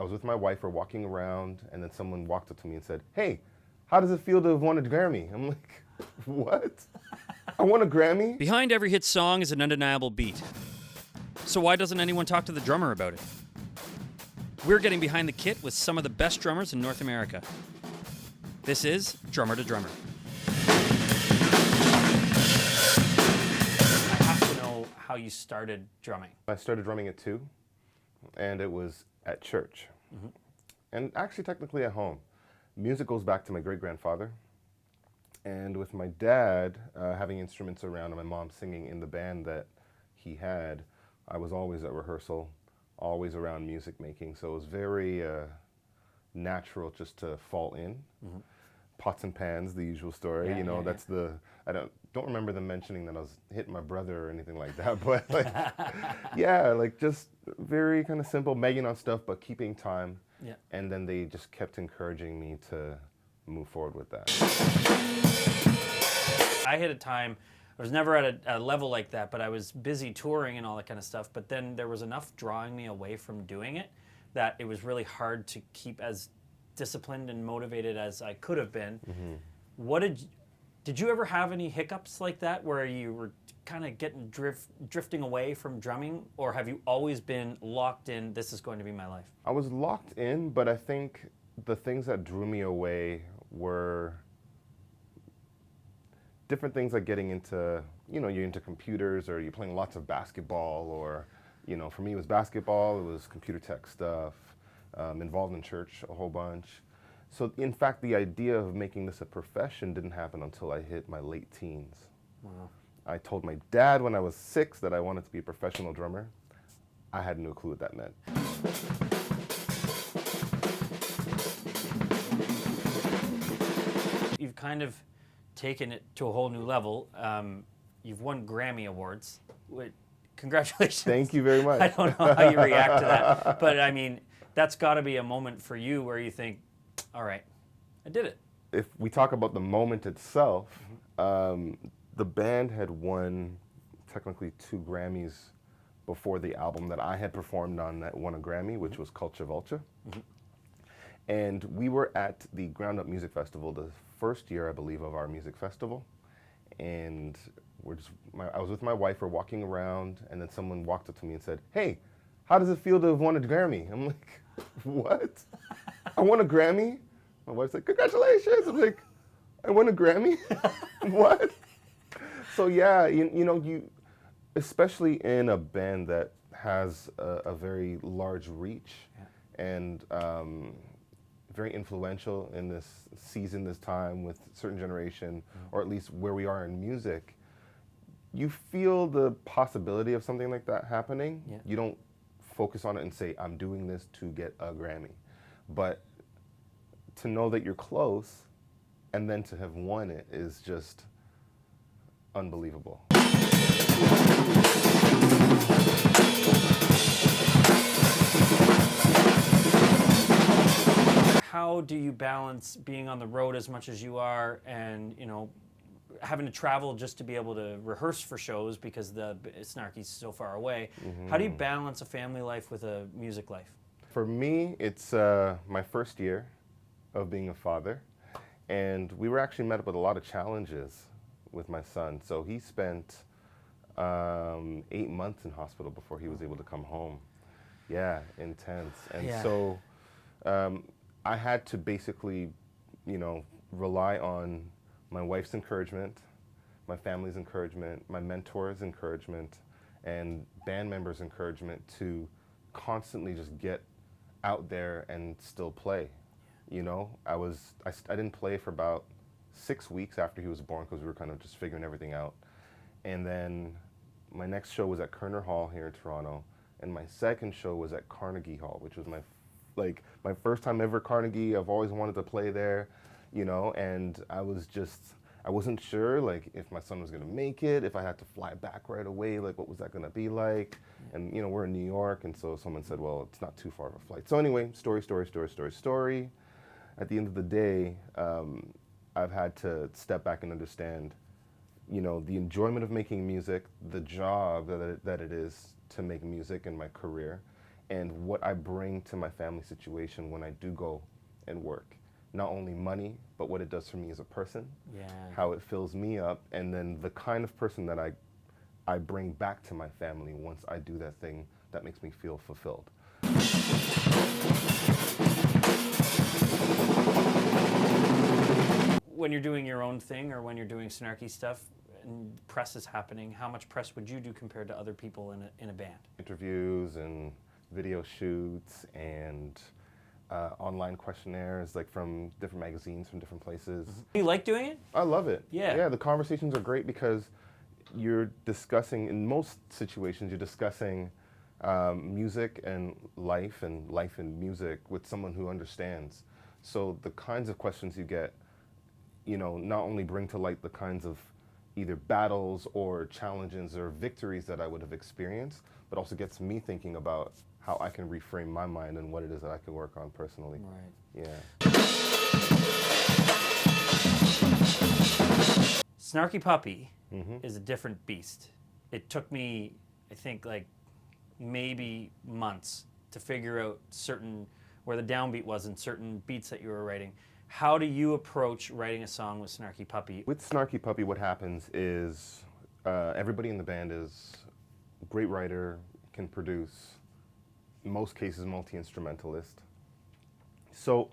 I was with my wife, we're walking around, and then someone walked up to me and said, "Hey, how does it feel to have won a Grammy?" I'm like, what? I won a Grammy? Behind every hit song is an undeniable beat. So why doesn't anyone talk to the drummer about it? We're getting behind the kit with some of the best drummers in North America. This is Drummer to Drummer. I have to know how you started drumming. I started drumming at 2, and it was at church. Mm-hmm. And actually technically at home. Music goes back to my great-grandfather. And with my dad having instruments around and my mom singing in the band that he had, I was always at rehearsal, always around music making. So it was very natural just to fall in. Mm-hmm. Pots and pans, the usual story. Yeah, you know, that's the, I don't remember them mentioning that I was hitting my brother or anything like that. But like, yeah, like just very kind of simple, banging on stuff, but keeping time. Yeah. And then they just kept encouraging me to move forward with that. I hit a time, I was never at a level like that, but I was busy touring and all that kind of stuff, but then there was enough drawing me away from doing it that it was really hard to keep as disciplined and motivated as I could have been. Mm-hmm. Did you ever have any hiccups like that where you were kind of getting drifting away from drumming, or have you always been locked in, this is going to be my life? I was locked in, but I think the things that drew me away were different things like getting into, you're into computers, or you're playing lots of basketball, or, for me it was basketball, it was computer tech stuff, involved in church a whole bunch. So in fact, the idea of making this a profession didn't happen until I hit my late teens. Wow. I told my dad when I was 6 that I wanted to be a professional drummer. I had no clue what that meant. You've kind of taken it to a whole new level. You've won Grammy Awards. Congratulations. Thank you very much. I don't know how you react to that, but I mean, that's got to be a moment for you where you think, all right, I did it. If we talk about the moment itself, the band had won technically 2 Grammys before the album that I had performed on that won a Grammy, which was Culture Vulture. Mm-hmm. And we were at the Ground Up Music Festival, the first year, I believe, of our music festival. And I was with my wife, we're walking around, and then someone walked up to me and said, "Hey, how does it feel to have won a Grammy?" I'm like, what? I won a Grammy? My wife's like, "Congratulations." I'm like, I won a Grammy? What? So yeah, you especially in a band that has a very large reach, yeah, and very influential in this season, this time, with certain generation, or at least where we are in music, you feel the possibility of something like that happening. Yeah. You don't focus on it and say, I'm doing this to get a Grammy. But to know that you're close and then to have won it is just unbelievable. How do you balance being on the road as much as you are and, having to travel just to be able to rehearse for shows because the Snarky's so far away? Mm-hmm. How do you balance a family life with a music life? For me, it's my first year of being a father, and we were actually met up with a lot of challenges with my son. So he spent 8 months in hospital before he was able to come home. Yeah, intense. And yeah. So I had to basically, rely on my wife's encouragement, my family's encouragement, my mentor's encouragement, and band members' encouragement to constantly just get out there and still play. I didn't play for about 6 weeks after he was born because we were kind of just figuring everything out. And then my next show was at Kerner Hall here in Toronto, and my second show was at Carnegie Hall, which was my first time ever Carnegie. I've always wanted to play there, and I wasn't sure if my son was gonna make it, if I had to fly back right away, what was that gonna be like? And we're in New York, and so someone said, well, it's not too far of a flight. So anyway, story. At the end of the day, I've had to step back and understand, the enjoyment of making music, the job that it is to make music in my career, and what I bring to my family situation when I do go and work. Not only money, but what it does for me as a person, Yeah. how it fills me up, and then the kind of person that I bring back to my family once I do that thing that makes me feel fulfilled. When you're doing your own thing or when you're doing snarky stuff and press is happening, how much press would you do compared to other people in a band? Interviews and video shoots and online questionnaires, like from different magazines from different places. Do you like doing it? I love it. Yeah. Yeah, the conversations are great because you're discussing, in most situations, you're discussing music and life and music with someone who understands. So the kinds of questions you get, you know, not only bring to light the kinds of either battles or challenges or victories that I would have experienced, but also gets me thinking about how I can reframe my mind and what it is that I can work on personally. Right. Yeah. Snarky Puppy is a different beast. It took me, I think, like maybe months to figure out where the downbeat was in certain beats that you were writing. How do you approach writing a song with Snarky Puppy? With Snarky Puppy, what happens is everybody in the band is a great writer, can produce, in most cases multi-instrumentalist. So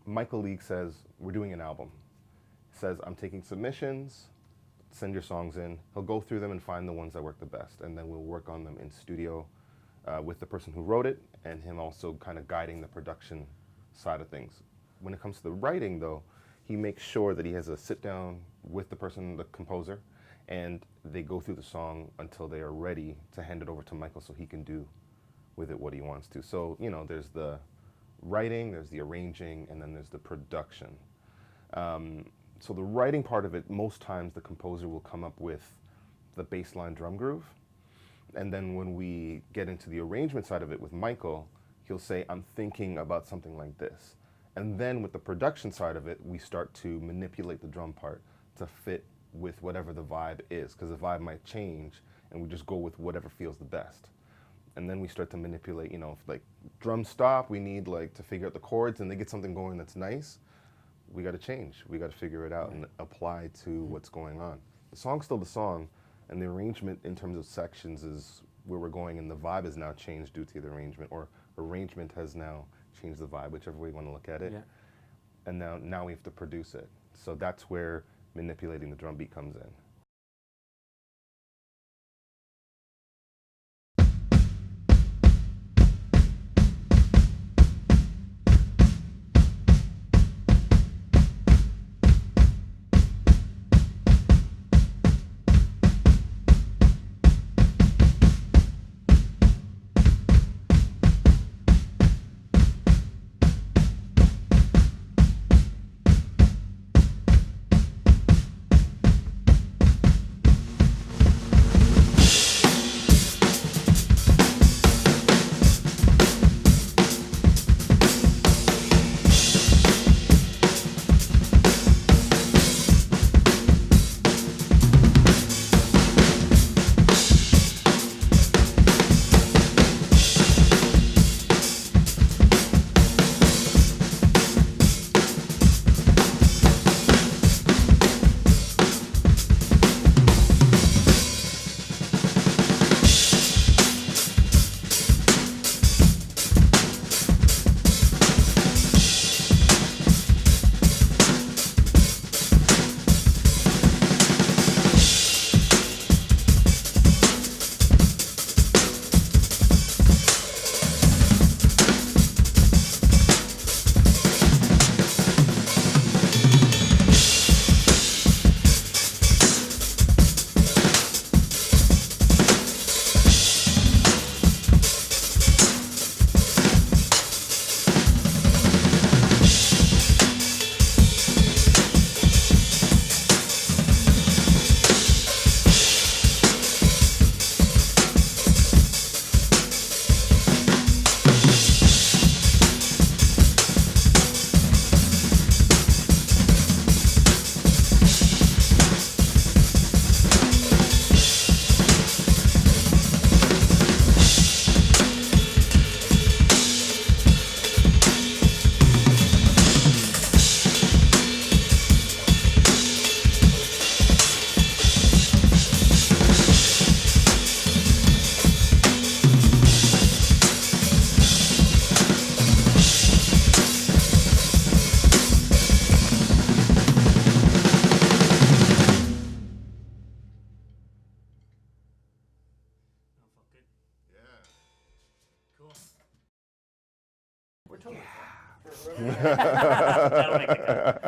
Michael League says, we're doing an album. Says, I'm taking submissions, send your songs in. He'll go through them and find the ones that work the best, and then we'll work on them in studio with the person who wrote it and him also kind of guiding the production side of things. When it comes to the writing, though, he makes sure that he has a sit down with the person, the composer, and they go through the song until they are ready to hand it over to Michael so he can do with it what he wants to. So, you know, there's the writing, there's the arranging, and then there's the production. So the writing part of it, most times the composer will come up with the baseline drum groove. And then when we get into the arrangement side of it with Michael, he'll say, I'm thinking about something like this. And then with the production side of it, we start to manipulate the drum part to fit with whatever the vibe is, because the vibe might change, and we just go with whatever feels the best. And then we start to manipulate, you know, if like drum stop, we need like to figure out the chords, and they get something going that's nice, we got to change. We got to figure it out and apply to what's going on. The song's still the song, and the arrangement in terms of sections is where we're going, and the vibe has now changed due to the arrangement, or arrangement has now changed the vibe, whichever way you want to look at it. Yeah. And now we have to produce it. So that's where manipulating the drum beat comes in. Cool. We're totally fine. That'll make the cut.